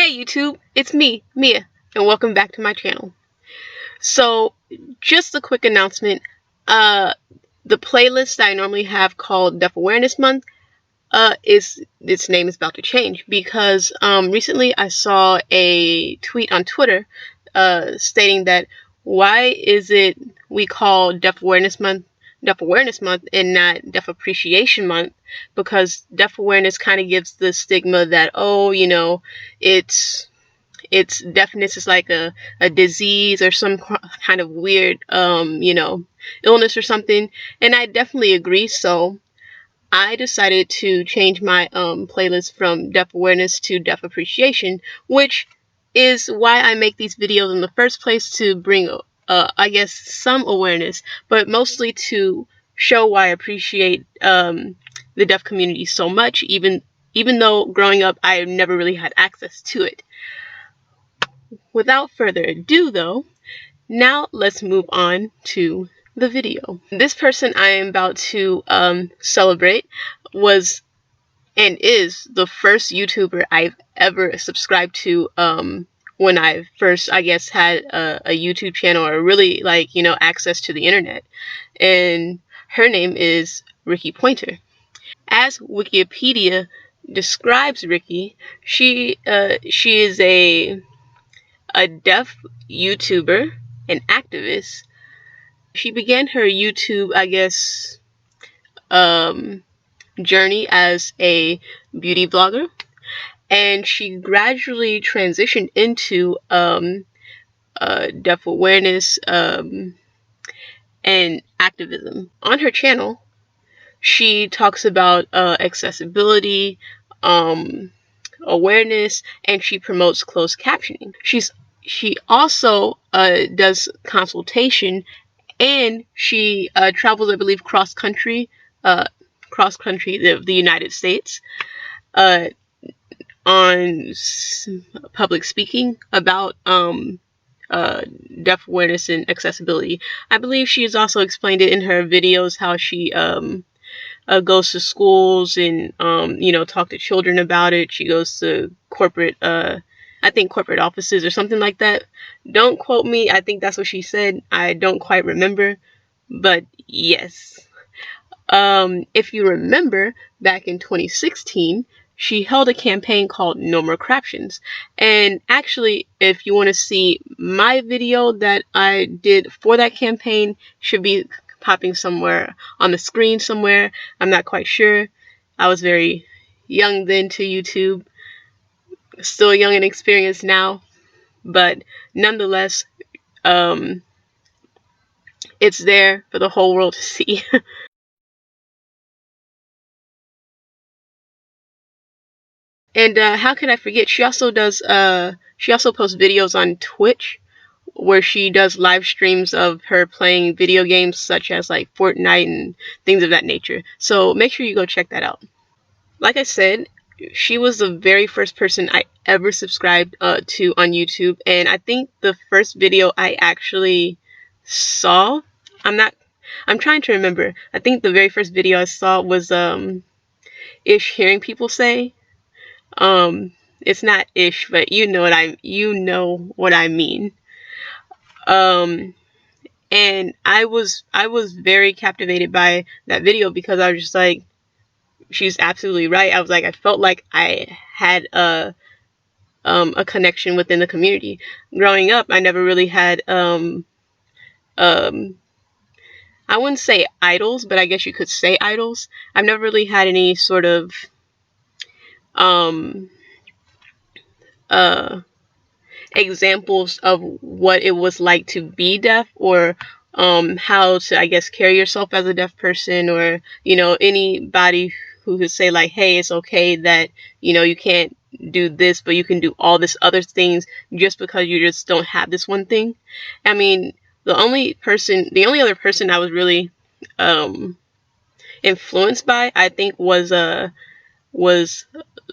Hey YouTube, it's me, Mia, and welcome back to my channel. So, just a quick announcement. Uh, the playlist I normally have called Deaf Awareness Month, its name is about to change because recently I saw a tweet on Twitter stating that why is it we call Deaf Awareness Month and not Deaf Appreciation Month, because deaf awareness kind of gives the stigma that, oh, it's deafness is like a disease or some kind of weird illness or something, and I definitely agree. So I decided to change my playlist from deaf awareness to deaf appreciation, which is why I make these videos in the first place, to bring I guess some awareness, but mostly to show why I appreciate the deaf community so much, even though growing up I never really had access to it. Without further ado though, now let's move on to the video. This person I am about to celebrate was and is the first YouTuber I've ever subscribed to when I first, I guess, had a YouTube channel, or really access to the internet. And her name is Rikki Poynter. As Wikipedia describes Rikki, she is a deaf YouTuber and activist. She began her YouTube, I guess, journey as a beauty blogger, and she gradually transitioned into deaf awareness and activism. On her channel, she talks about accessibility, awareness, and she promotes closed captioning. She also does consultation, and she travels, I believe, cross country, the United States, on public speaking about deaf awareness and accessibility. I believe she has also explained it in her videos how she goes to schools and talk to children about it. She goes to corporate I think corporate offices or something like that. Don't quote me. I think that's what she said. I don't quite remember, but yes. If you remember, back in 2016, she held a campaign called No More Craptions. And actually, if you want to see my video that I did for that campaign, should be popping somewhere on the screen somewhere. I'm not quite sure. I was very young then to YouTube, still young and experienced now, but nonetheless, it's there for the whole world to see. And how can I forget? She also posts videos on Twitch where she does live streams of her playing video games such as like Fortnite and things of that nature. So make sure you go check that out. Like I said, she was the very first person I ever subscribed to on YouTube, and I think the first video I actually saw, I'm trying to remember. I think the very first video I saw was Ish Hearing People Say. It's not ish, but you know what I mean. And I was very captivated by that video because I was just like, she's absolutely right. I was like, I felt like I had a connection within the community. Growing up, I never really had um I wouldn't say idols, but I guess you could say idols. I've never really had any sort of um uh examples of what it was like to be deaf, or how to, I guess, carry yourself as a deaf person, or anybody who could say like, hey, it's okay that you can't do this, but you can do all this other things just because you just don't have this one thing. I mean, the only other person I was really influenced by, I think, was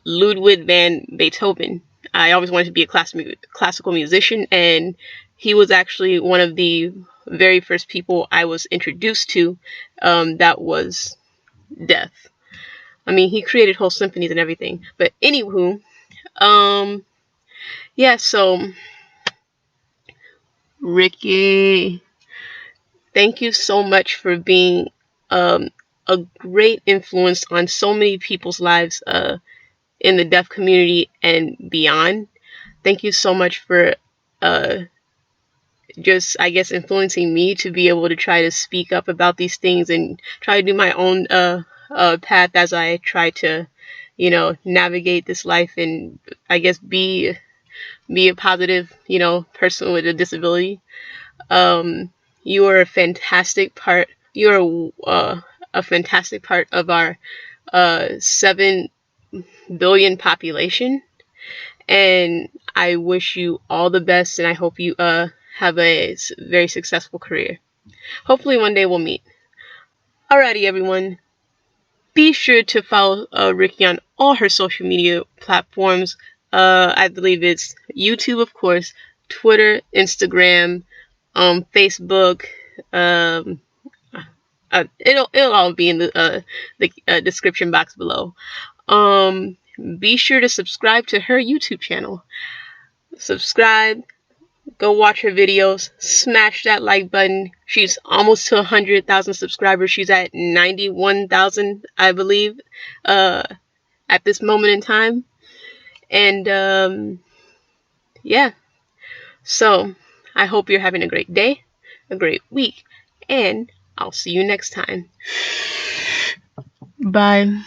Ludwig van Beethoven. I always wanted to be a classical musician, and he was actually one of the very first people I was introduced to that was deaf. I mean, he created whole symphonies and everything. But anywho, Yeah, so Rikki, thank you so much for being um, a great influence on so many people's lives in the deaf community and beyond. Thank you so much for uh, just, I guess, influencing me to be able to try to speak up about these things and try to do my own path as I try to, navigate this life and I guess be a positive, person with a disability. Um, you are a fantastic part. You are a fantastic part of our 7 billion population, and I wish you all the best, and I hope you have a very successful career. Hopefully, one day we'll meet. Alrighty, everyone. Be sure to follow Rikki on all her social media platforms. I believe it's YouTube, of course, Twitter, Instagram, Facebook. Um, it'll all be in the description box below. Be sure to subscribe to her YouTube channel. Subscribe, go watch her videos, smash that like button. She's almost to 100,000 subscribers. She's at 91,000, I believe, at this moment in time. And yeah, so I hope you're having a great day, a great week, and I'll see you next time. Bye.